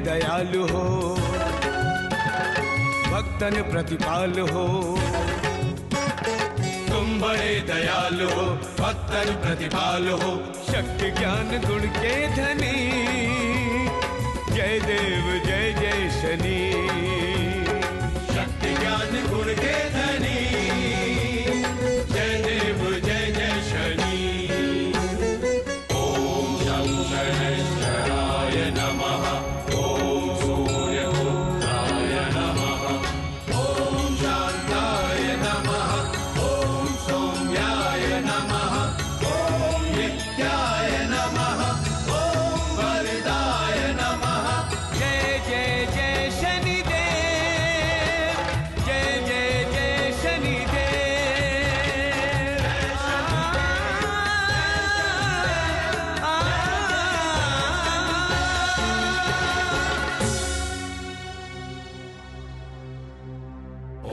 दयालु हो, भक्तन प्रतिपाल हो। तुम बड़े दयालु हो, भक्तन प्रतिपाल हो, शक्ति ज्ञान गुण के धनी, जय देव जय जय शनि। शक्ति ज्ञान गुण के धनी, जय देव जय जय शनि। ओम शं शनैश्चराय नमः, ओम सूर्यपुत्राय नमः, ओम शांताय नमः, ओम सौम्याय नमः, ओम नित्याय नमः, ओम वरदाय नमः। जय जय जय शनिदेव, जय जय जय शनिदेव।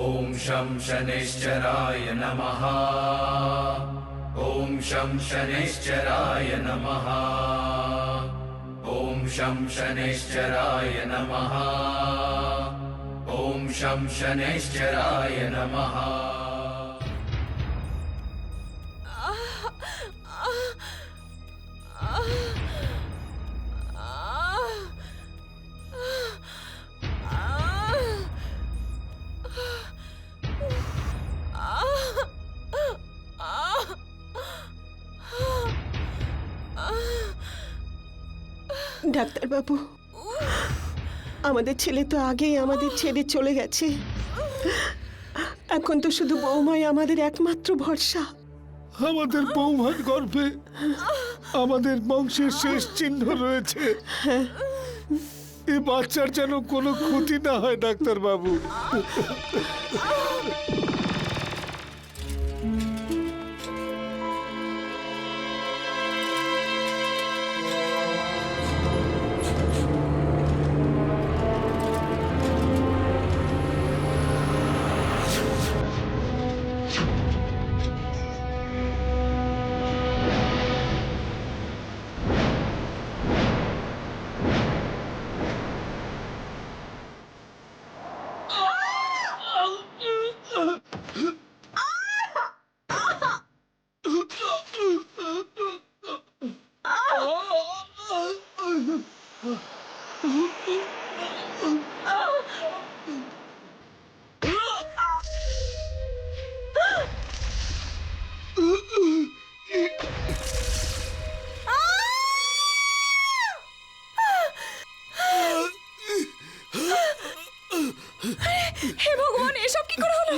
ओम शं शनैश्चराय नमः, ओम शं शनैश्चराय नमः, ओम शं शनैश्चराय नमः, ओम शं शनैश्चराय नमः। ডাক্তার বাবু, আমাদের ছেলে তো আগেই আমাদের ছেড়ে চলে গেছে। এখন তো শুধু বৌমাই আমাদের একমাত্র ভরসা। আমাদের বৌমার গর্ভে আমাদের বংশের শেষ চিহ্ন রয়েছে। এই বাচ্চার যেন কোনো ক্ষতি না হয় ডাক্তার বাবু। হে ভগবান, এসব কি করে হলো?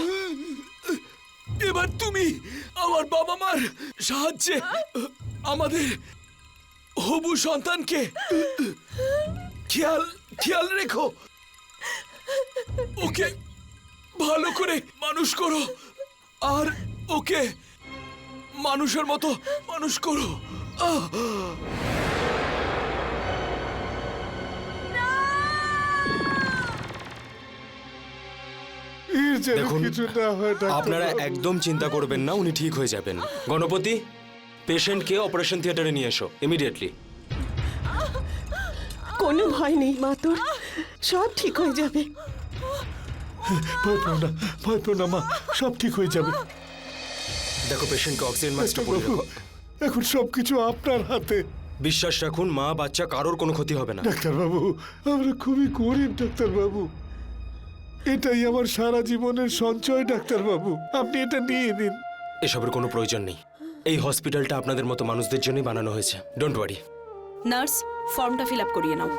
এবার তুমি আমার বাবা মার সাহায্যে আমাদের হবু সন্তানকে খেয়াল রেখো, ওকে ভালো করে মানুষ করো, আর ওকে মানুষের মতো মানুষ করো। দেখুন, আপনারা একদম চিন্তা করবেন না, উনি ঠিক হয়ে যাবেন। গণপতি, পেশেন্টকে অপারেশন থিয়েটারে নিয়ে এসো ইমিডিয়েটলি। কোনো ভয় নেই মা, তোর সব ঠিক হয়ে যাবে। ভয় পেও না মা, সব ঠিক হয়ে যাবে। দেখো, পেশেন্টকে অক্সিজেন মাস্কটা পরিয়ে রাখো। এখন সবকিছু আপনার হাতে। বিশ্বাস রাখুন, মা বাচ্চা কারোর কোনো ক্ষতি হবে না। ডাক্তারবাবু, আমরা খুবই গরিব ডাক্তারবাবু। এটাই আমার সারা জীবনের সঞ্চয় ডাক্তারবাবু, আপনি এটা নিয়ে নিন। এসবের কোনো প্রয়োজন নেই, এই হসপিটালটা আপনাদের মতো মানুষদের জন্যই বানানো হয়েছে। Don't worry. নার্স, ফর্মটা ফিল আপ করিয়ে নাও।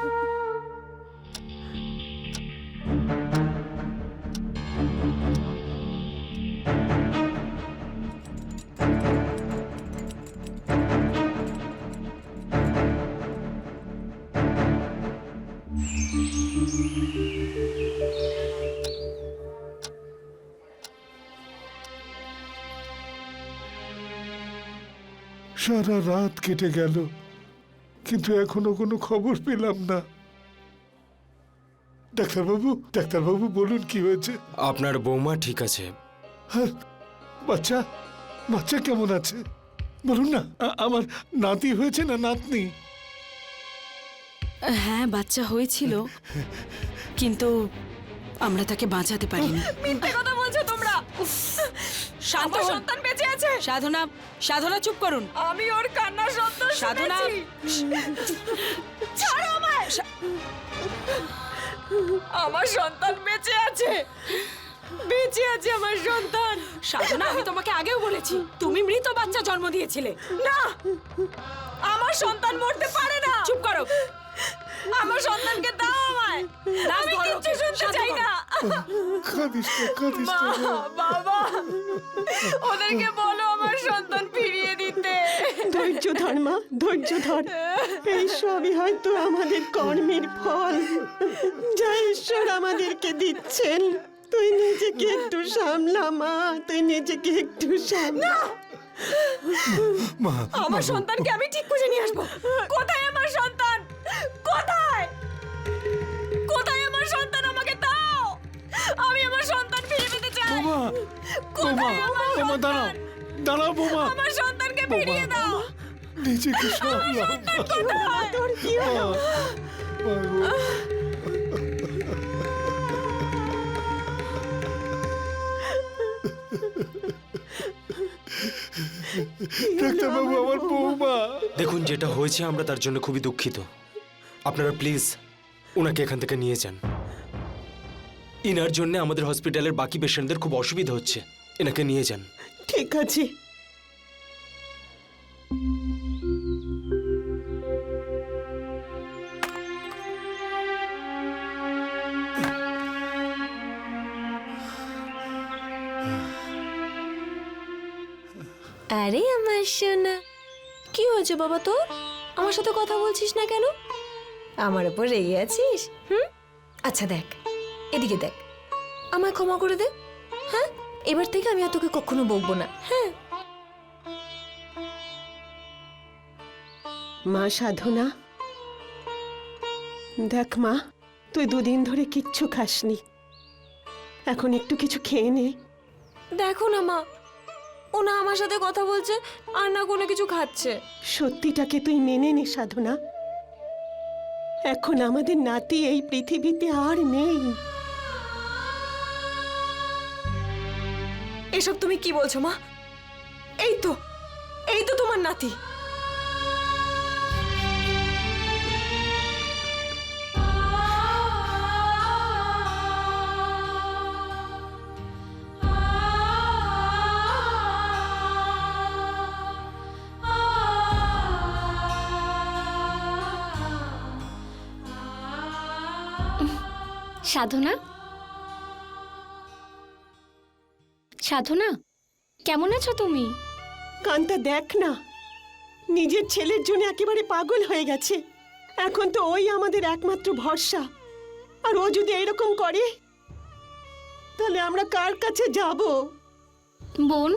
সারা রাত কেটে গেল, কিন্তু এখনো কোনো খবর পেলাম না। ডাক্তারবাবু বলুন কি হয়েছে? আপনার বৌমা ঠিক আছে। আর বাচ্চা কেমন আছে বলুন না। আমার নাতি হয়েছে না নাতনি? হ্যাঁ বাচ্চা হয়েছিল, কিন্তু আমরা তাকে বাঁচাতে পারিনি। মিথ্যে কথা বলছো তোমরা। শান্ত আমার হন। সন্তান বেঁচে আছে। সাধনা, সাধনা চুপ করুন। আমি ওর কান্না শব্দ সাধনা। শুনেছি। ছাড়ো আমায়। আমার সন্তান বেঁচে আছে, বেঁচে আছে আমার সন্তান। সাধনা, আমি তোমাকে আগেও বলেছি তুমি মৃত বাচ্চা জন্ম দিয়েছিলে। না, আমার সন্তান মরতে পারে না। চুপ করো। আমার সন্তানকে দাও আমায়। না, আমি ধরো কিচ্ছু ওকে। শুনতে শান্ত চাই করো। না। কাঁদিস না, কাঁদিস মা, না। বাবা, ওদেরকে বলো আমার সন্তান ফিরিয়ে দিতে। ধৈর্য ধর মা, ধৈর্য ধর। এই সবই হয়তো আমাদের কর্মের ফল, যা ঈশ্বর আমাদেরকে দিচ্ছেন। তুই নিজেকে একটু সামলা মা, তুই নিজেকে একটু সামলা। মা, আমার সন্তানকে আমি ঠিক খুঁজে নিয়ে আসবো। কোথায় আমার সন্তান? কোথায়? কোথায় আমার সন্তান? আমাকে দাও। আমি আমার সন্তান ফিরিয়ে দিতে চাই। বোমা, বোমা, কোথায় আমার বোমা, দাঁড়াও, সন্তান? দাঁড়াও বোমা। আমার সন্তানকে ফিরিয়ে দাও। নিজেকে সামলাও। মা, তোর কি হলো? ডাক্তারবাবু, আমার বৌমা। দেখুন, যেটা হয়েছে আমরা তার জন্য খুবই দুঃখিত। আপনারা প্লিজ ওনাকে এখান থেকে নিয়ে যান। ইনার জন্য আমাদের হসপিটালের বাকি পেশেন্টদের খুব অসুবিধা হচ্ছে। এনাকে নিয়ে যান। ঠিক আছে। আরে আমার সোনা, কি হয়েছে বাবা তোর? আমার সাথে কথা বলছিস না কেন? আমার উপর রেগে আছিস? আচ্ছা দেখ, এদিকে দেখ, আমায় ক্ষমা করে দে। হ্যাঁ, এবার থেকে আমি আর তোকে কখনো বকবো না। হ্যাঁ, মা সাধনা, দেখ মা, তুই দুদিন ধরে কিচ্ছু খাসনি, এখন একটু কিছু খেয়ে নে। দেখো না মা, ও না আমার সাথে কথা বলছে আর না কোনো কিছু খাচ্ছে। সত্যিটাকে তুই মেনে নে সাধনা। এখন আমাদের নাতি এই পৃথিবীতে আর নেই। এসব তুমি কি বলছো মা? এই তো তোমার নাতি। সাধনা, সাধনা, কেমন আছো তুমি? কান্তা দেখ না, নিজের ছেলের জন্য একেবারে পাগল হয়ে গেছে। এখন তো ওই আমাদের একমাত্র ভরসা, আর ও যদি এরকম করে তাহলে আমরা কার কাছে যাব? বোন,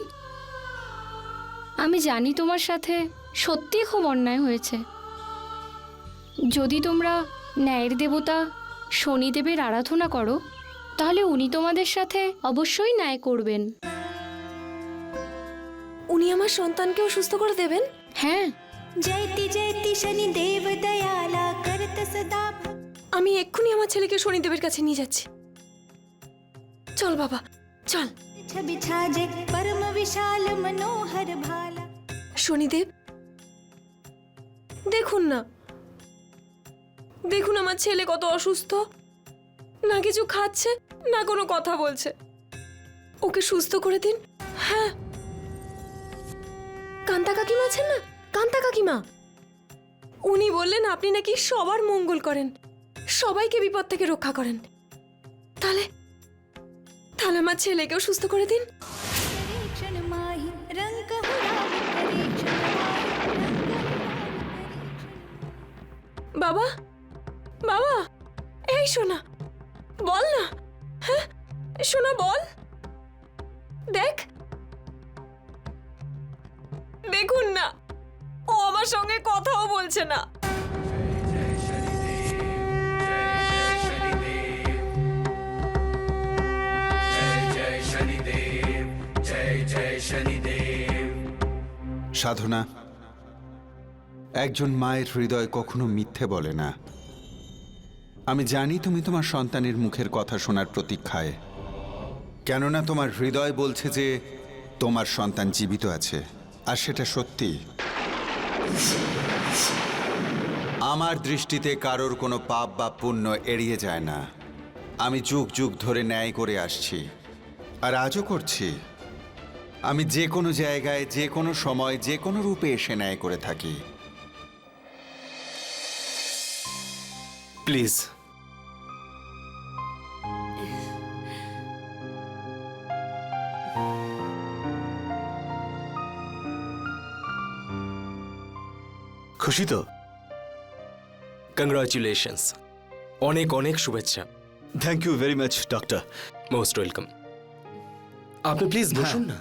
আমি জানি তোমার সাথে সত্যি খুব অন্যায় হয়েছে। যদি তোমরা ন্যায়ের দেবতা শনিদেবের আরাধনা করো, তাহলে উনি তোমাদের সাথে অবশ্যই ন্যায় করবেন। উনি আমার সন্তানকেও সুস্থ করে দেবেন? হ্যাঁ, जयति जयति शनिदेव दयाला करत सदा। আমি এক্ষুনি আমার ছেলেকে শনিদেবের কাছে নিয়ে যাচ্ছি। চল বাবা, চল। छवि छाजे परम विशाल मनोहर भाला। শনিদেব, দেখুন না, দেখুন আমার ছেলে কত অসুস্থ, না কিছু খাচ্ছে না কোনো কথা বলছে। ওকে সুস্থ করে দিন। হ্যাঁ, কান্তা কাকিমা আছেন না, কান্তা কাকিমা, উনি বললেন আপনি নাকি সবার মঙ্গল করেন, সবাইকে বিপদ থেকে রক্ষা করেন। তাহলে তাহলে আমার ছেলেকেও সুস্থ করে দিন। परीक्षण माहि रंग हुराहि परीक्षण माहि रंग हुराहि। বাবা, বাবা, এই শোনা, বল না। হ্যাঁ শোনা, বল। দেখ, দেখুন না, ও আমার সঙ্গে কথাও বলছে না। সাধনা, একজন মায়ের হৃদয় কখনো মিথ্যে বলে না। আমি জানি তুমি তোমার সন্তানের মুখের কথা শোনার প্রতীক্ষায়, কেননা তোমার হৃদয় বলছে যে তোমার সন্তান জীবিত আছে, আর সেটা সত্যি। আমার দৃষ্টিতে কারোর কোনো পাপ বা পুণ্য এড়িয়ে যায় না। আমি যুগ যুগ ধরে ন্যায় করে আসছি, আর আজও করছি। আমি যে কোনো জায়গায়, যে কোনো সময়, যে কোনো রূপে এসে ন্যায় করে থাকি। প্লিজ খুশি তো? কংগ্রাচুলেশনস, অনেক অনেক শুভেচ্ছা। Thank you very much doctor. Most welcome. আপনি প্লিজ বসুন না।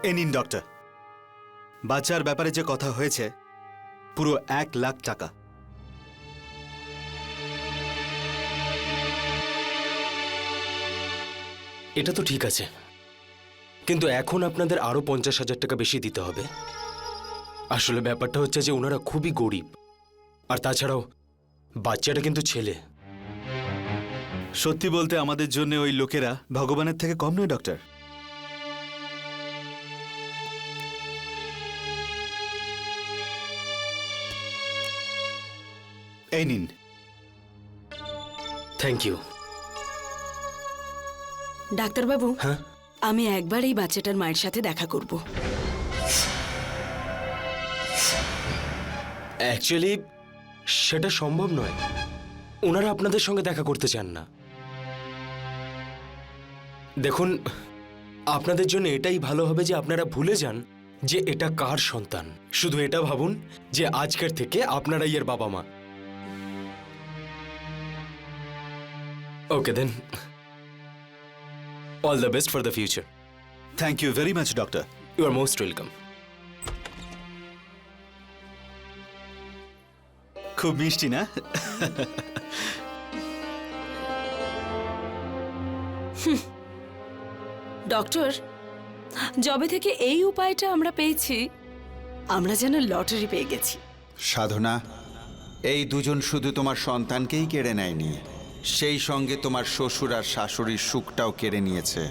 এ নিন ডক্টর, বাচ্চার ব্যাপারে যে কথা হয়েছে পুরো 1 লাখ টাকা। এটা তো ঠিক আছে, কিন্তু এখন আপনাদের আরো 50,000 টাকা বেশি দিতে হবে। আসলে ব্যাপারটা হচ্ছে যে ওনারা খুবই গরিব, আর তাছাড়াও বাচ্চাটা কিন্তু ছেলে। সত্যি বলতে আমাদের জন্য ওই লোকেরা ভগবানের থেকে কম নয় ডক্টর। এই নিন। Thank you. ডাক্তারবাবু, হ্যাঁ, আমি একবার এই বাচ্চাটার মায়ের সাথে দেখা করব। অ্যাকচুয়ালি সেটা সম্ভব নয়। ওনারা আপনাদের সঙ্গে দেখা করতে চান না। দেখুন, আপনাদের জন্য এটাই ভালো হবে যে আপনারা ভুলে যান যে এটা কার সন্তান। শুধু এটা ভাবুন যে আজকের থেকে আপনারাই এর বাবা মা। Okay then, all the best for the future. Thank you very much doctor. You are most welcome. খুব মিষ্টি না? ডক্টর, যবে থেকে এই উপায়টা আমরা পেয়েছি, আমরা যেন লটারি পেয়ে গেছি। সাধনা, এই দুজন শুধু তোমার সন্তানকেই কেড়ে নেয়নি, সেই সঙ্গে তোমার শ্বশুর আর শাশুড়ির সুখটাও কেড়ে নিয়েছে।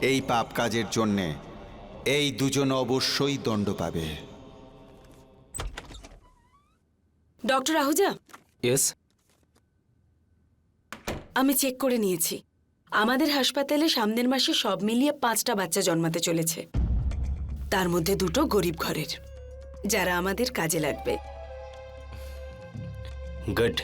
এই পাপ কাজের জন্যে এই দুজন অবশ্যই দণ্ড পাবে। ডক্টর আহুজা, ইয়েস, আমি চেক করে নিয়েছি। আমাদের হাসপাতালে সামনের মাসে সব মিলিয়ে 5টা বাচ্চা জন্মাতে চলেছে, তার মধ্যে 2টো গরিব ঘরের, যারা আমাদের কাজে লাগবে। গুড।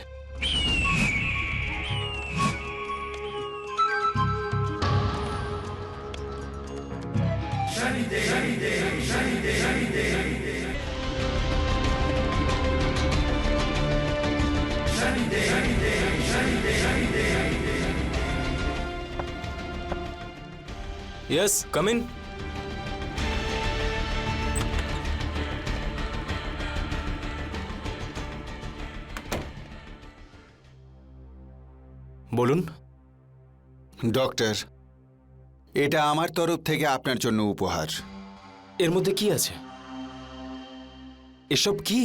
Yes, come in. বলুন। ডক্টর, এটা আমার তরফ থেকে আপনার জন্য উপহার। এর মধ্যে কি আছে? এসব কি?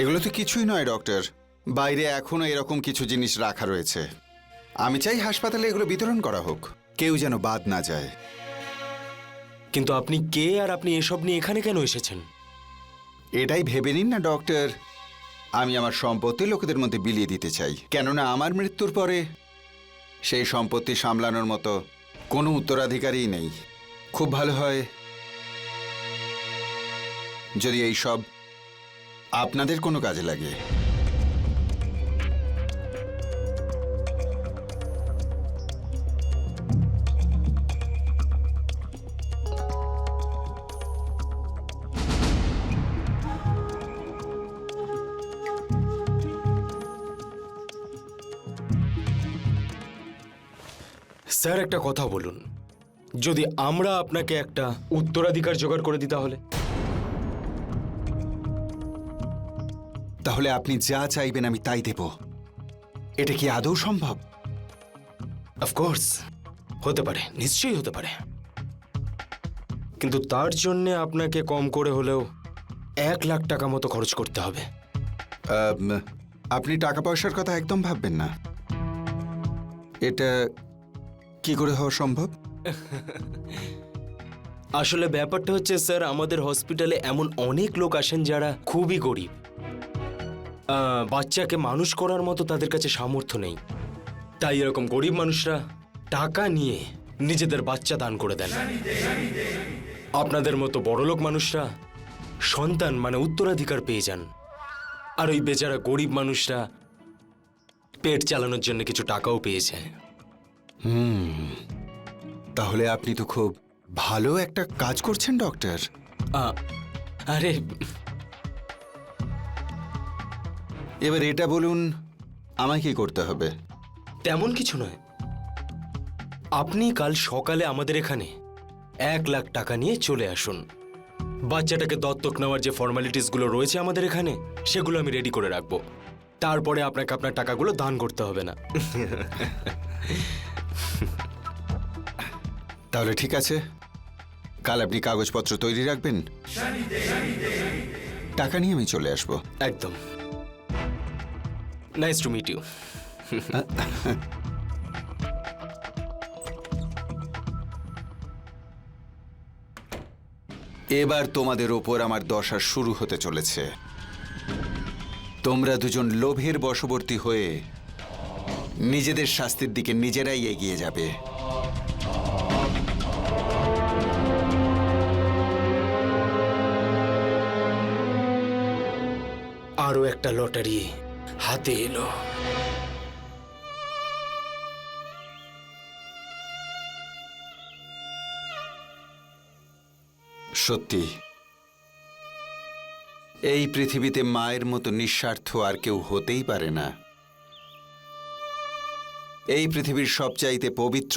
এগুলো তো কিছুই নয় ডক্টর, বাইরে এখনো এরকম কিছু জিনিস রাখা রয়েছে। আমি চাই হাসপাতালে এগুলো বিতরণ করা হোক, কেউ যেন বাদ না যায়। কিন্তু আপনি কে, আর আপনি এসব নিয়ে এখানে কেন এসেছেন? এটাই ভেবে নিন না ডক্টর, আমি আমার সম্পত্তি লোকেদের মধ্যে বিলিয়ে দিতে চাই, কেননা আমার মৃত্যুর পরে সেই সম্পত্তি সামলানোর মতো কোনো উত্তরাধিকারী নেই। খুব ভালো হয় যদি এই সব আপনাদের কোনো কাজে লাগে। স্যার, একটা কথা বলুন, যদি আমরা আপনাকে একটা উত্তরাধিকার জোগাড় করে দিই তাহলে? তাহলে আপনি যা চাইবেন আমি তাই দেব। এটা কি আদৌ সম্ভব? অফকোর্স হতে পারে, নিশ্চয়ই হতে পারে, কিন্তু তার জন্য আপনাকে কম করে হলেও 1,00,000 টাকা মতো খরচ করতে হবে। আপনি টাকা পয়সার কথা একদম ভাববেন না। এটা কি করে হওয়া সম্ভব? আসলে ব্যাপারটা হচ্ছে স্যার, আমাদের হসপিটালে এমন অনেক লোক আসেন যারা খুবই গরিব। বাচ্চাকে মানুষ করার মতো তাদের কাছে সামর্থ্য নেই, তাই এরকম গরিব মানুষরা টাকা নিয়ে নিজেদের বাচ্চা দান করে দেন। আপনাদের মতো বড়লোক মানুষরা সন্তান মানে উত্তরাধিকার পেয়ে যান, আর ওই বেচারা গরিব মানুষরা পেট চালানোর জন্য কিছু টাকাও পেয়ে যায়। তাহলে আপনি তো খুব ভালো একটা কাজ করছেন ডক্টর। আরে এবার এটা বলুন, আমায় কি করতে হবে? তেমন কিছু নয়, আপনি কাল সকালে আমাদের এখানে 1,00,000 টাকা নিয়ে চলে আসুন। বাচ্চাটাকে দত্তক নেওয়ার যে ফর্মালিটিসগুলো রয়েছে আমাদের এখানে, সেগুলো আমি রেডি করে রাখবো। তারপরে আপনাকে আপনার টাকাগুলো দান করতে হবে না। তাহলে ঠিক আছে, কাল আপনি কাগজপত্র তৈরি রাখবেন, টাকা নিয়ে আমি চলে আসবো। একদম। Nice to meet you. এবার তোমাদের ওপর আমার দশা শুরু হতে চলেছে। তোমরা দুজন লোভের বশবর্তী হয়ে নিজেদের শাস্তির দিকে নিজেরাই এগিয়ে যাবে। আরো একটা লটারি হাতে এলো। সত্যি, এই পৃথিবীতে মায়ের মতো নিঃস্বার্থ আর কেউ হতেই পারে না। এই পৃথিবীর সবচাইতে পবিত্র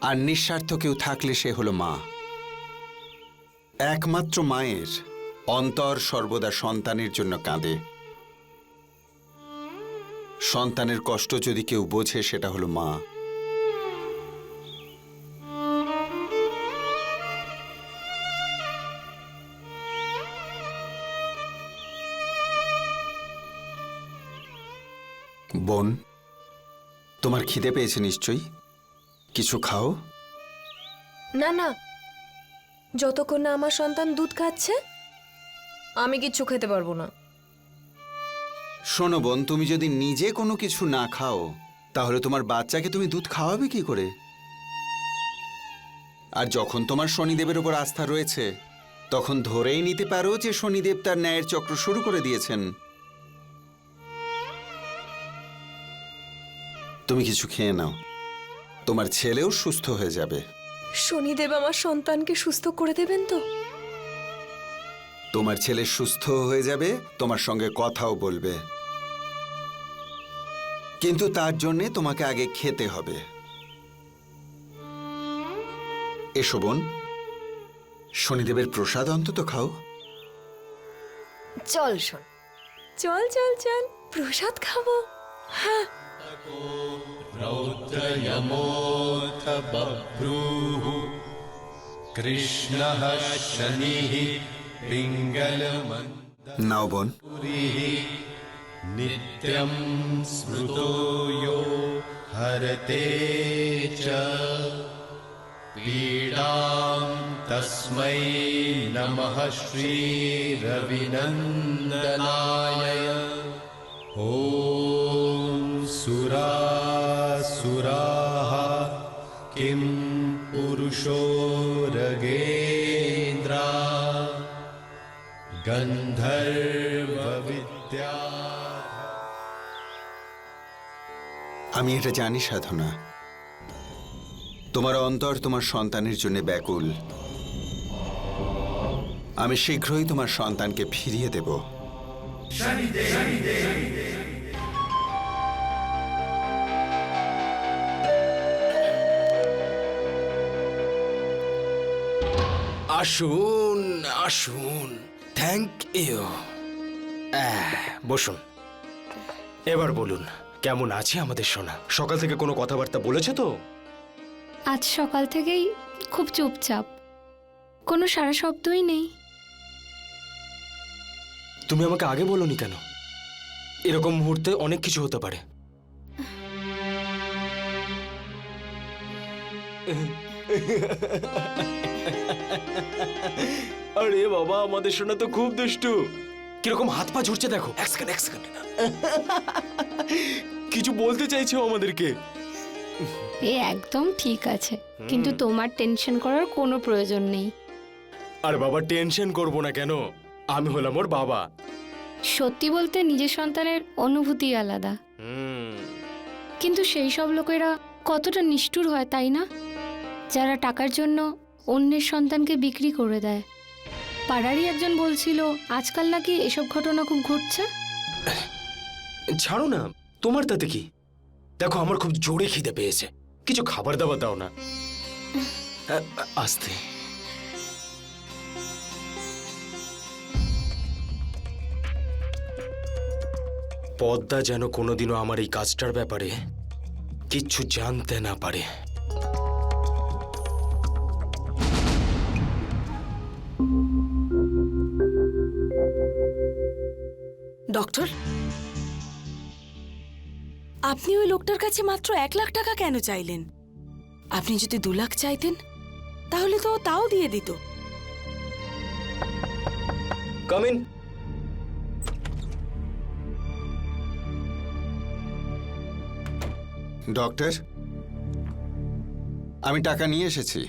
আর নিঃস্বার্থ কেউ থাকলে সে হলো মা। একমাত্র মায়ের অন্তর সর্বদা সন্তানের জন্য কাঁদে। সন্তানের কষ্ট যদি কেউ বোঝে, সেটা হলো মা। বোন, তোমার খিদে পেয়েছে নিশ্চয়ই, কিছু খাও। না না, যতক্ষণ না আমার সন্তান দুধ খাচ্ছে আমি কিচ্ছু খেতে পারবো না। শোনো বোন, তুমি যদি নিজে কোনো কিছু না খাও, তাহলে তোমার বাচ্চাকে তুমি দুধ খাওয়াবে কি করে? আর যখন তোমার শনিদেবের উপর আস্থা রয়েছে, তখন ধরেই নিতে পারো যে শনিদেব তার ন্যায়ের চক্র শুরু করে দিয়েছেন। তুমি কিছু খেয়ে নাও, তোমার ছেলেও সুস্থ হয়ে যাবে। শনিদেব আমার সন্তানকে সুস্থ করে দেবেন তো? তোমার ছেলে সুস্থ হয়ে যাবে, তোমার সঙ্গে কথাও বলবে, কিন্তু তার জন্যে তোমাকে আগে খেতে হবে। এসো বোন, শনিদেবের প্রসাদ অন্তত খাও। চল শোন, চল চল চল, প্রসাদ খাবো। হ্যাঁ, रौद्रयमोऽथ बभ्रूः कृष्णः शनिः पिङ्गलमन्दुरिः নাও বোন। नित्यं स्मृतो यो हरते च पीडां तस्मै नमः श्रीरविनन्दनाय। ॐ सुरासुराः किं पुरुषो रगेन्द्रा गन्धर्वविद्या। আমি এটা জানি সাধনা, তোমার অন্তর তোমার সন্তানের জন্য ব্যাকুল। আমি শীঘ্রই তোমার সন্তানকে ফিরিয়ে দেব। আসুন আসুন, থ্যাংক ইউ। বসুন, এবার বলুন কেমন আছে আমাদের সোনা? সকাল থেকে কোনো কথাবার্তা বলেছে তো? আজ সকাল থেকেই খুব চুপচাপ, কোনো সারা শব্দই নেই। তুমি আমাকে আগে বলোনি কেন? এরকম মুহূর্তে অনেক কিছু হতে পারে। আরে বাবা, আমাদের সোনা তো খুব দুষ্টু। কিরকম হাত পা ঝুরছে দেখো। এক সেকেন্ড। কিছু বলতে চাইছো আমাদেরকে? এ একদম ঠিক আছে, কিন্তু তোমার টেনশন করার কোনো প্রয়োজন নেই। আর বাবা, টেনশন করবো না কেন? আমি হলাম ওর বাবা। সত্যি বলতে নিজের সন্তানের অনুভূতি আলাদা, কিন্তু সেই সব লোকেরা কতটা নিষ্ঠুর হয় তাই না, যারা টাকার জন্য অন্যের সন্তানকে বিক্রি করে দেয়। পাড়ারই একজন বলছিল আজকাল নাকি এসব ঘটনা খুব ঘটছে। ছাড়ো না, তোমার তাতে কি? দেখো, আমার খুব জোরে খিদে পেয়েছে, কিছু খাবার দাবার দাও না। আস্তে। পদ্মা যেন কোনোদিনও আমার এই কাজটার ব্যাপারে কিচ্ছু জানতে না পারে। ডক্টর, আপনি ওই লোকটার কাছে মাত্র 1 লাখ টাকা কেন চাইলেন? আপনি যদি 2 লাখ চাইতেন তাহলে তো তাও দিয়ে দিত। Come in. ডক্টর, আমি টাকা নিয়ে এসেছি।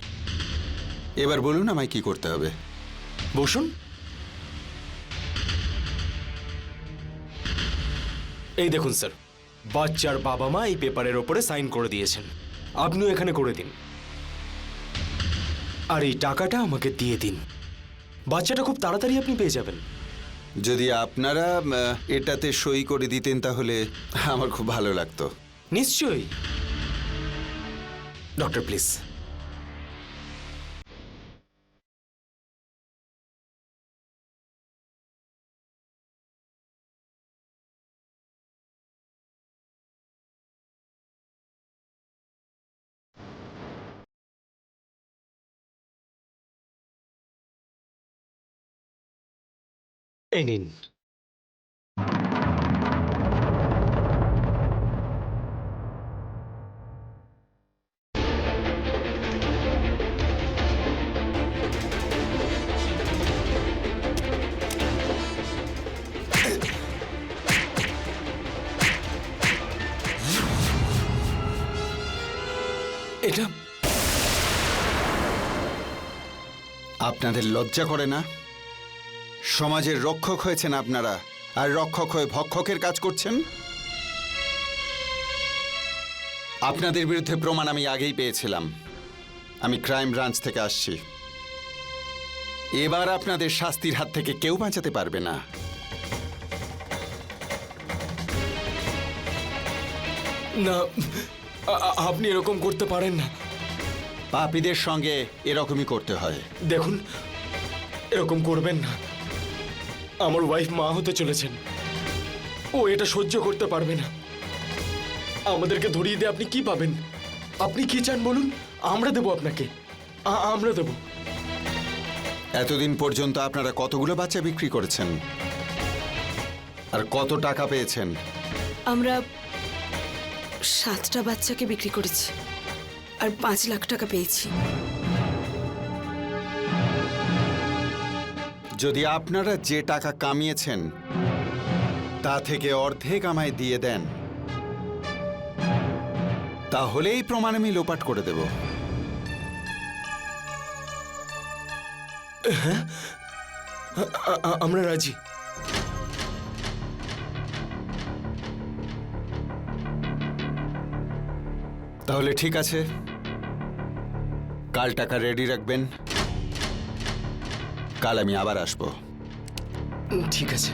এবার বলুন আমায় কি করতে হবে। বসুন। এই দেখুন স্যার, বাচ্চার বাবা মা এই পেপারের ওপরে সাইন করে দিয়েছেন, আপনিও এখানে করে দিন। আর এই টাকাটা আমাকে দিয়ে দিন। বাচ্চাটা খুব তাড়াতাড়ি আপনি পেয়ে যাবেন। যদি আপনারা এটাতে সই করে দিতেন তাহলে আমার খুব ভালো লাগতো। নিশ্চয়ই। Doctor please. এই নিন। এটা আপনাদের লজ্জা করে না? সমাজের রক্ষক হয়েছেন আপনারা, আর রক্ষক হয়ে ভক্ষকের কাজ করছেন। আপনাদের বিরুদ্ধে প্রমাণ আমি আগেই পেয়েছিলাম। আমি ক্রাইম ব্রাঞ্চ থেকে আসছি। এবার আপনাদের শাস্তির হাত থেকে কেউ বাঁচাতে পারবে না। না, আপনি এরকম করতে পারেন না। পাপীদের সঙ্গে এরকমই করতে হয়। দেখুন, এরকম করবেন না। আমার ওয়াইফ মা হতে চলেছেন, ও এটা সহ্য করতে পারবে না। আমাদেরকে ধরিয়ে দিয়ে আপনি কি পাবেন? আপনি কি চান বলুন, আমরা দেব আপনাকে, আমরা দেব। এতদিন পর্যন্ত আপনারা কতগুলো বাচ্চা বিক্রি করেছেন আর কত টাকা পেয়েছেন? আমরা 7টা বাচ্চাকে বিক্রি করেছি আর 5 লাখ টাকা পেয়েছি। যদি আপনারা যে টাকা কামিয়েছেন তা থেকে অর্ধেক আমায় দিয়ে দেন, তাহলে এই প্রমাণ আমি লোপাট করে দেব। আমরা রাজি। তাহলে ঠিক আছে, কাল টাকা রেডি রাখবেন। কাল আমি আবার আসবো। ঠিক আছে।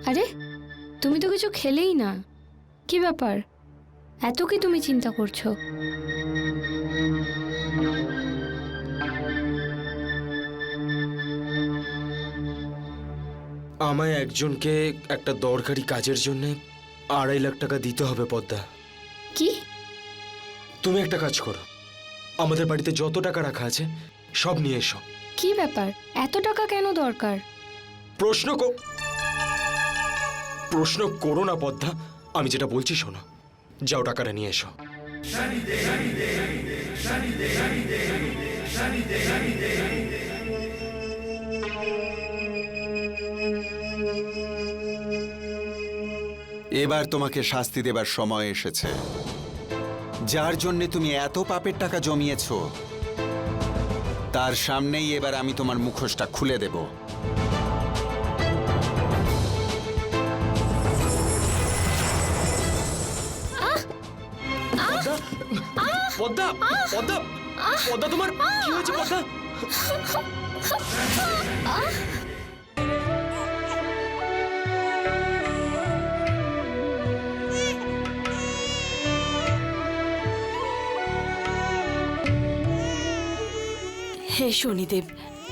আরে তুমি তো কিছু খেলেই না, কি ব্যাপার? এত কি তুমি চিন্তা করছো? আমায় একজনকে একটা দরকারি কাজের জন্য 2.5 লাখ টাকা দিতে হবে পদ্মা। কি? তুমি একটা কাজ করো, আমাদের বাড়িতে যত টাকা রাখা আছে সব নিয়ে এসো। কি ব্যাপার, এত টাকা কেন দরকার? প্রশ্ন করো না পদ্মা, আমি যেটা বলছি শোনো। যাও টাকাটা নিয়ে এসো। এবার তোমাকে শাস্তি দেবার সময় এসেছে। যার জন্য তুমি এত পাপের টাকা জমিয়েছো, তার সামনেই এবার আমি তোমার মুখোশটা খুলে দেব। পদ্মা, পদ্মা, পদ্মা, তোমার কি হয়েছে পদ্মা? হে শনিদেব,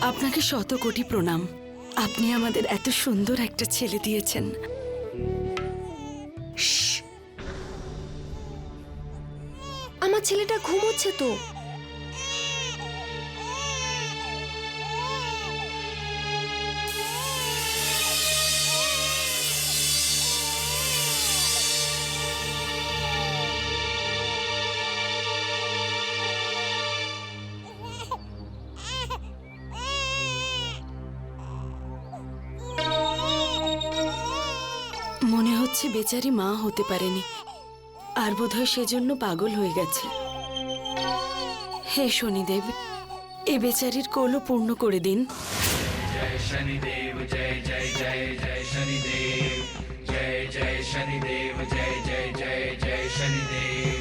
আপনাকে শত কোটি প্রণাম। আপনি আমাদের এত সুন্দর একটা ছেলে দিয়েছেন। আমার ছেলেটা ঘুমোচ্ছে তো। মনে হচ্ছে বেচারি মা হতে পারেনি, আর বোধহয় সেজন্য পাগল হয়ে গেছে। হে শনিদেব, এ বেচারির কোলও পূর্ণ করে দিন। जय शनिदेव जय जय जय जय शनिदेव, जय जय शनिदेव जय जय जय जय शनिदेव,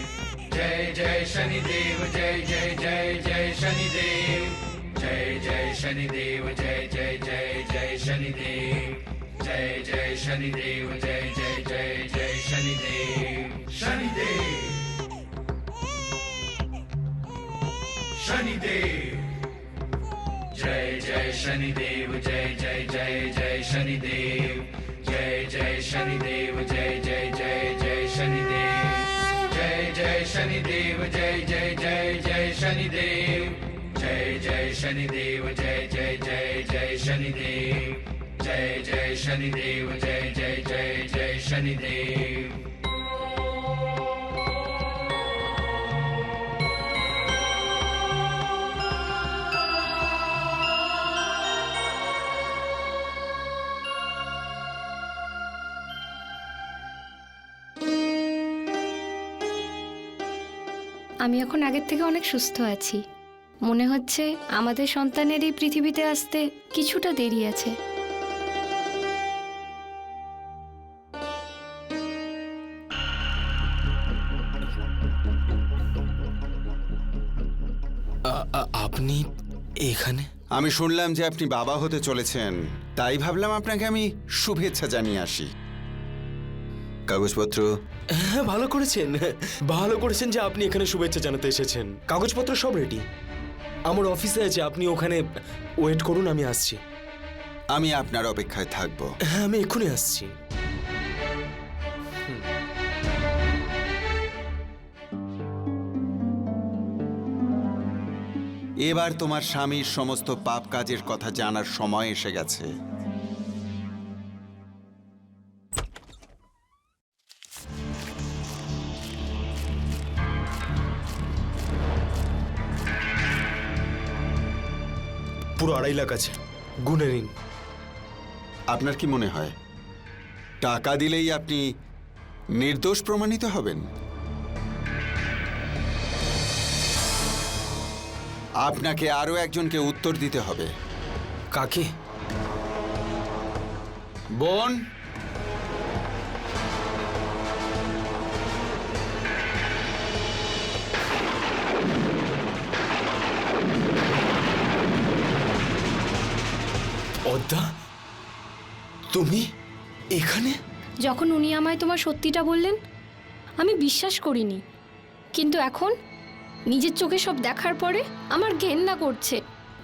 जय जय शनिदेव जय जय जय जय शनिदेव, जय जय शनिदेव जय जय जय जय शनिदेव, जय जय शनिदेव जय जय जय जय शनिदेव, शनिदेव शनिदेव, जय जय शनिदेव जय जय जय जय शनिदेव, जय जय शनिदेव जय जय जय जय शनिदेव, जय जय शनिदेव जय जय जय जय शनिदेव, जय जय शनिदेव जय जय जय जय शनिदेव, जय जय शनिदेव जय जय जय जय शनिदेव। আমি এখন আগের থেকে অনেক সুস্থ আছি। মনে হচ্ছে আমাদের সন্তানের এই পৃথিবীতে আসতে কিছুটা দেরি আছে। আপনি এখানে? আমি শুনলাম যে আপনি বাবা হতে চলেছেন, তাই ভাবলাম আপনাকে আমি শুভেচ্ছা জানিয়ে আসি। কাগজপত্র? হ্যাঁ, ভালো করেছেন যে আপনি এখানে শুভেচ্ছা জানাতে এসেছেন। কাগজপত্র সব রেডি, আমার অফিসে আছে, আপনি ওখানে ওয়েট করুন, আমি আসছি। আমি আপনার অপেক্ষায় থাকবো। হ্যাঁ, আমি এক্ষুনি আসছি। এবার তোমার স্বামীর সমস্ত পাপ কাজের কথা জানার সময় এসে গেছে। পুরো 2.5 লাখ আছে, গুনে নিন। আপনার কি মনে হয় টাকা দিলেই আপনি নির্দোষ প্রমাণিত হবেন? আপনাকে আরো একজনকে উত্তর দিতে হবে। কাকে? বোন, পদ্মা, তুমি? এখানে? যখন উনি আমায় তোমার সত্যিটা বললেন আমি বিশ্বাস করিনি, কিন্তু এখন নিজের চোখে সব দেখার পরে আমার ঘেন্না করছে।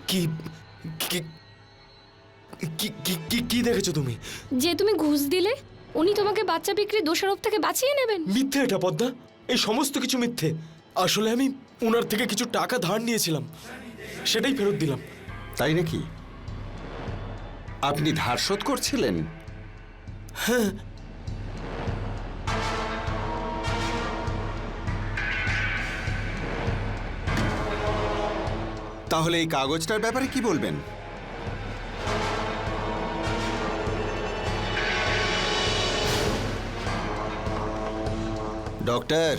কি কি কি- কি- কি- কি দেখেছো তুমি? যে তুমি ঘুষ দিলে উনি তোমাকে বাচ্চা বিক্রির দোষারোপ থেকে বাঁচিয়ে নেবেন। মিথ্যে এটা পদ্মা, এই সমস্ত কিছু মিথ্যে। আসলে আমি ওনার থেকে কিছু টাকা ধার নিয়েছিলাম, সেটাই ফেরত দিলাম। তাই নাকি? আপনি ধার শোধ করছিলেন? হ্যাঁ। তাহলে এই কাগজটার ব্যাপারে কি বলবেন? ডক্টর,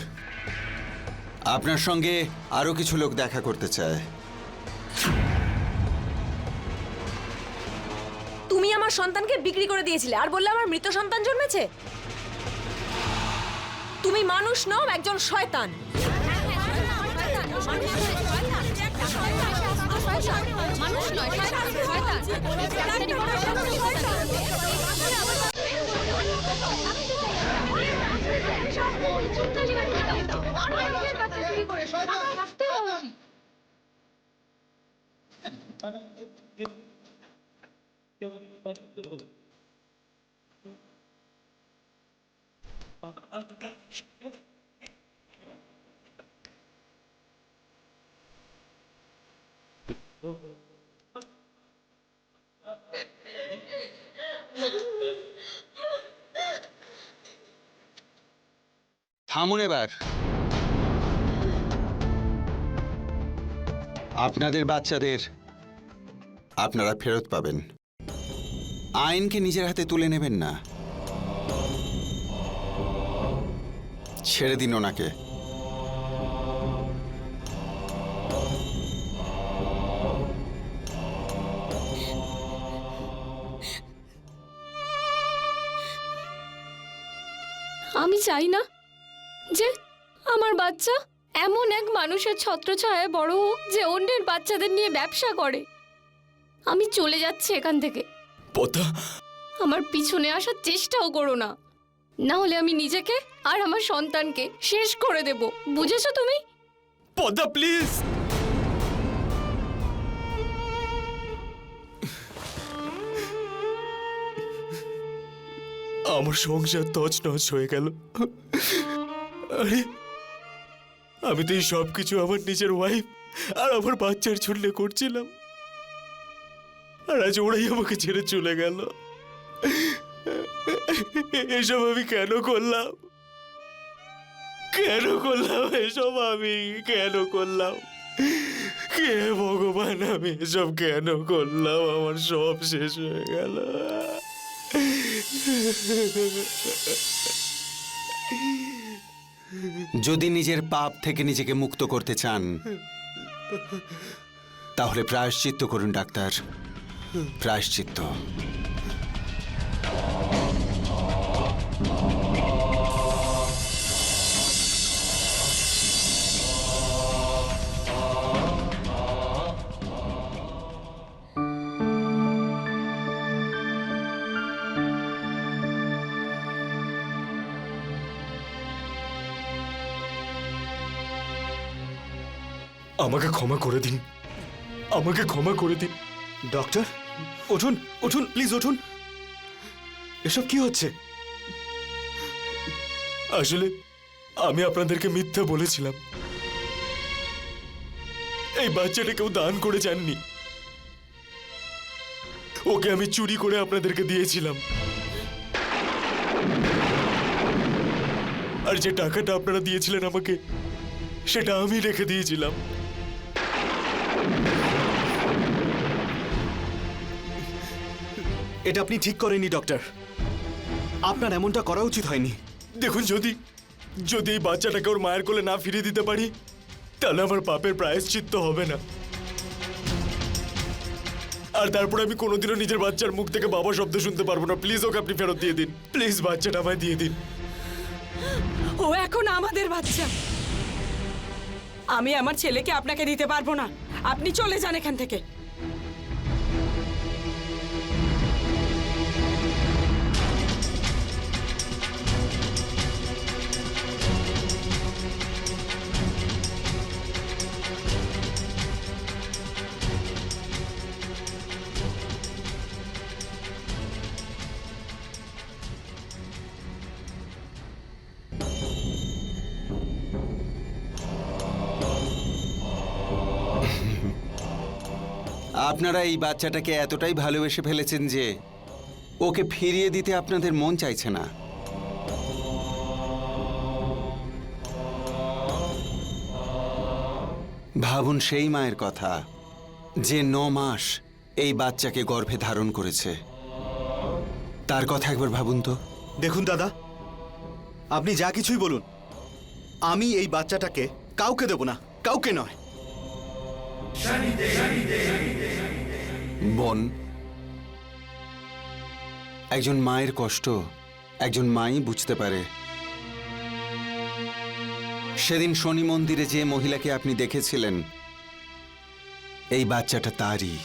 আপনার সঙ্গে আরো কিছু লোক দেখা করতে চায়। তুমি আমার সন্তানকে বিক্রি করে দিয়েছিলে আর বললে আমার মৃত সন্তান জন্মেছে। তুমি মানুষ নও, একজন শয়তান। থামুন এবার। আপনাদের বাচ্চাদের আপনারা ফেরত পাবেন। আইনকে নিজের হাতে তুলে নেবেন না। ছেড়ে দিন ওনাকে। আমি চাই না যে আমার বাচ্চা এমন এক মানুষের ছত্রছায়ায় বড় হোক যে অন্যের বাচ্চাদের নিয়ে ব্যবসা করে। আমি চলে যাচ্ছি এখান থেকে। পদ্মা, আমার পিছনে আসার চেষ্টাও করো না, না হলে আমি নিজেকে আর আমার সন্তানকে শেষ করে দেব। বুঝেছো তুমি? পদ্মা প্লিজ। আমার সংসার তছনছ হয়ে গেল। আরে আমি তো এই সব কিছু আমার নিজের ওয়াইফ আর আমার বাচ্চার জন্য করছিলাম, আর আজ ওরাই আমাকে ছেড়ে চলে গেল। এসব আমি কেন করলাম? কেন করলাম এসব? আমি কেন করলাম? কে ভগবান, আমি এসব কেন করলাম? আমার সব শেষ হয়ে গেল। যদি নিজের পাপ থেকে নিজেকে মুক্ত করতে চান তাহলে প্রায়শ্চিত্ত করুন ডাক্তার, প্রায়শ্চিত্ত। আমাকে ক্ষমা করে দিন, আমাকে ক্ষমা করে দিন। ডক্টর, উঠুন উঠুন, প্লিজ উঠুন। এসব কি হচ্ছে? আসলে আমি আপনাদেরকে মিথ্যা বলেছিলাম। এই বাচ্চাটা কেউ দান করে যাননি, ওকে আমি চুরি করে আপনাদেরকে দিয়েছিলাম। আর যে টাকাটা আপনারা দিয়েছিলেন আমাকে, সেটা আমি রেখে দিয়েছিলাম। এটা আপনি ঠিক করেননি ডক্টর, আপনার এমনটা করা উচিত হয়নি। দেখুন, যদি যদি এই বাচ্চাটাকে ওর মায়ের কোলে না ফিরিয়ে দিতে পারি, তাহলে আমার পাপের প্রায়শ্চিত্ত হবে না। আর তারপর আমি কোনোদিনও নিজের বাচ্চার মুখ থেকে বাবা শব্দ শুনতে পারবো না। প্লিজ ওকে আপনি ফেরত দিয়ে দিন, প্লিজ বাচ্চাটা আমায় দিয়ে দিন। ও এখন আমাদের বাচ্চা। আমি আমার ছেলেকে আপনাকে দিতে পারবো না। আপনি চলে যান এখান থেকে। আপনারা এই বাচ্চাটাকে এতটাই ভালোবেসে ফেলেছেন যে ওকে ফিরিয়ে দিতে আপনাদের মন চাইছে না। ভাবুন সেই মায়ের কথা যে 9 মাস এই বাচ্চাকে গর্ভে ধারণ করেছে। তার কথা একবার ভাবুন তো। দেখুন দাদা, আপনি যা কিছুই বলুন, আমি এই বাচ্চাটাকে কাউকে দেব না, কাউকে নয়। বোন, একজন মায়ের কষ্ট একজন মাই বুঝতে পারে। সেদিন শনি মন্দিরে যে মহিলাকে আপনি দেখেছিলেন, এই বাচ্চাটা তারই।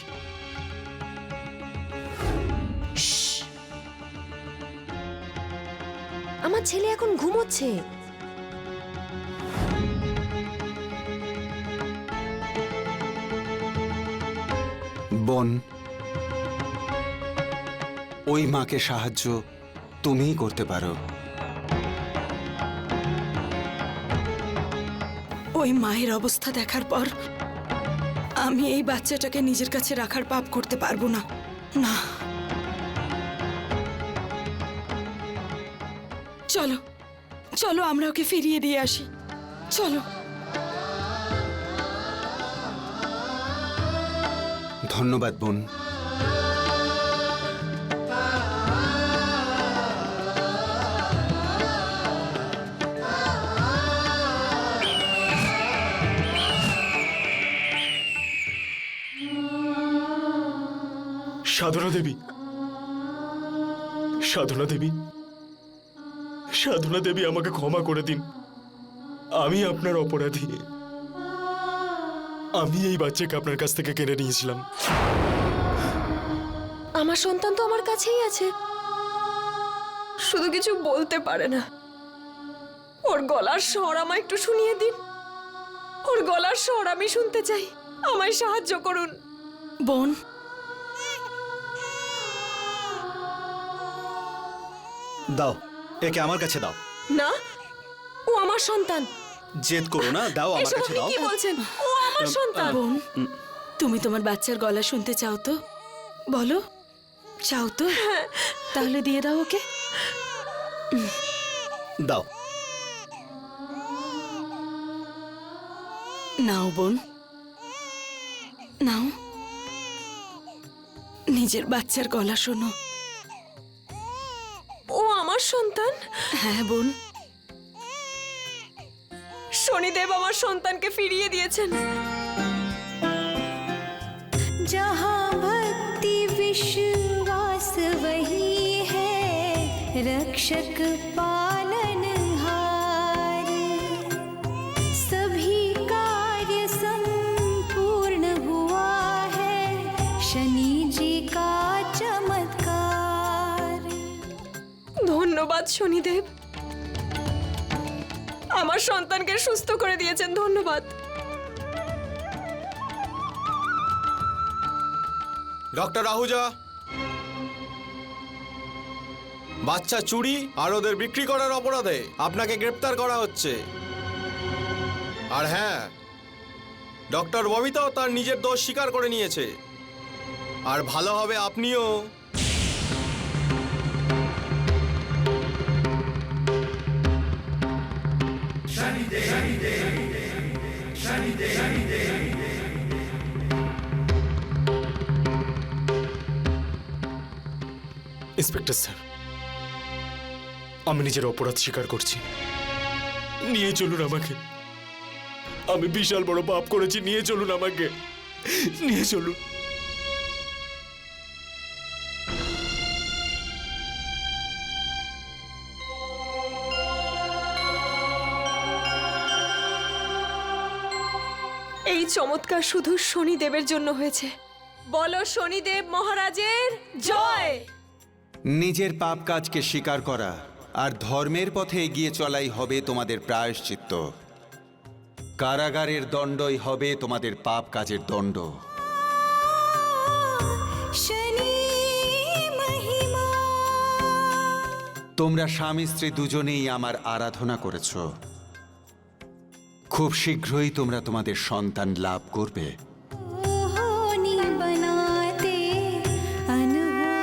আমার ছেলে এখন ঘুমোচ্ছে। বোন, ওই মাকে সাহায্য তুমিই করতে পারো। ওই মায়ের অবস্থা দেখার পর আমি এই বাচ্চাটাকে নিজের কাছে রাখার পাপ করতে পারবো না। না, চলো চলো আমরা ওকে ফিরিয়ে দিয়ে আসি, চলো। ধন্যবাদ বোন। সাধনা দেবী, সাধনা দেবী, সাধনা দেবী, আমাকে ক্ষমা করে দিন। আমি আপনার অপরাধী। আমি এই বাচ্চাকে আপনার কাছ থেকে কিনে নিয়েছিলাম। আমার সন্তান তো আমার কাছেই আছে, শুধু কিছু বলতে পারে না। ওর গলার স্বর আমায় একটু শুনিয়ে দিন। ওর গলার স্বর আমি শুনতে চাই, আমায় সাহায্য করুন। বোন, দাও, একে আমার কাছে দাও। না, ও আমার সন্তান। জেদ করো না, দাও আমার এসব কাছে আপনি দাও। কি বলছেন? ও আমার সন্তান। বোন, তুমি তোমার বাচ্চার গলা শুনতে চাও তো? বলো, চাও তো? তাহলে দিয়ে দাও ওকে। দাও। নাও বোন, নাও। নিজের বাচ্চার গলা শোনো। ও আমার সন্তান। হ্যাঁ বোন, শনিদেব আমার সন্তানকে ফিরিয়ে দিয়েছেন। जहाँ भक्ति विश्वास वही है रक्षक पालनहार। सभी कार्य संपूर्ण हुआ है शनि जी का चमत्कार। ধন্যবাদ শনিদেব, আমার সন্তানকে সুস্থ করে দিয়েছেন। ধন্যবাদ। ডক্টর আহুজা, বাচ্চা চুরি আর ওদের বিক্রি করার অপরাধে আপনাকে গ্রেপ্তার করা হচ্ছে। আর হ্যাঁ, ডক্টর ববিতাও তার নিজের দোষ স্বীকার করে নিয়েছে। আর ভালো হবে আপনিও। ইন্সপেক্টর স্যার, আমি নিজের অপরাধ স্বীকার করছি। নিয়ে চলুন আমাকে। আমি বিশাল বড় পাপ করেছি, নিয়ে চলুন আমাকে, নিয়ে চলুন। এই চমৎকার শুধু শনিদেবের জন্য হয়েছে। বলো শনিদেব মহারাজের জয়। নিজের পাপ কাজকে স্বীকার করা আর ধর্মের পথে এগিয়ে চলাই হবে তোমাদের প্রায়শ্চিত্ত। কারাগারের দণ্ডই হবে তোমাদের পাপ কাজের দণ্ড। शनि महिमा তোমরা স্বামী স্ত্রী দুজনেই আমার আরাধনা করেছ। খুব শীঘ্রই তোমরা তোমাদের সন্তান লাভ করবে।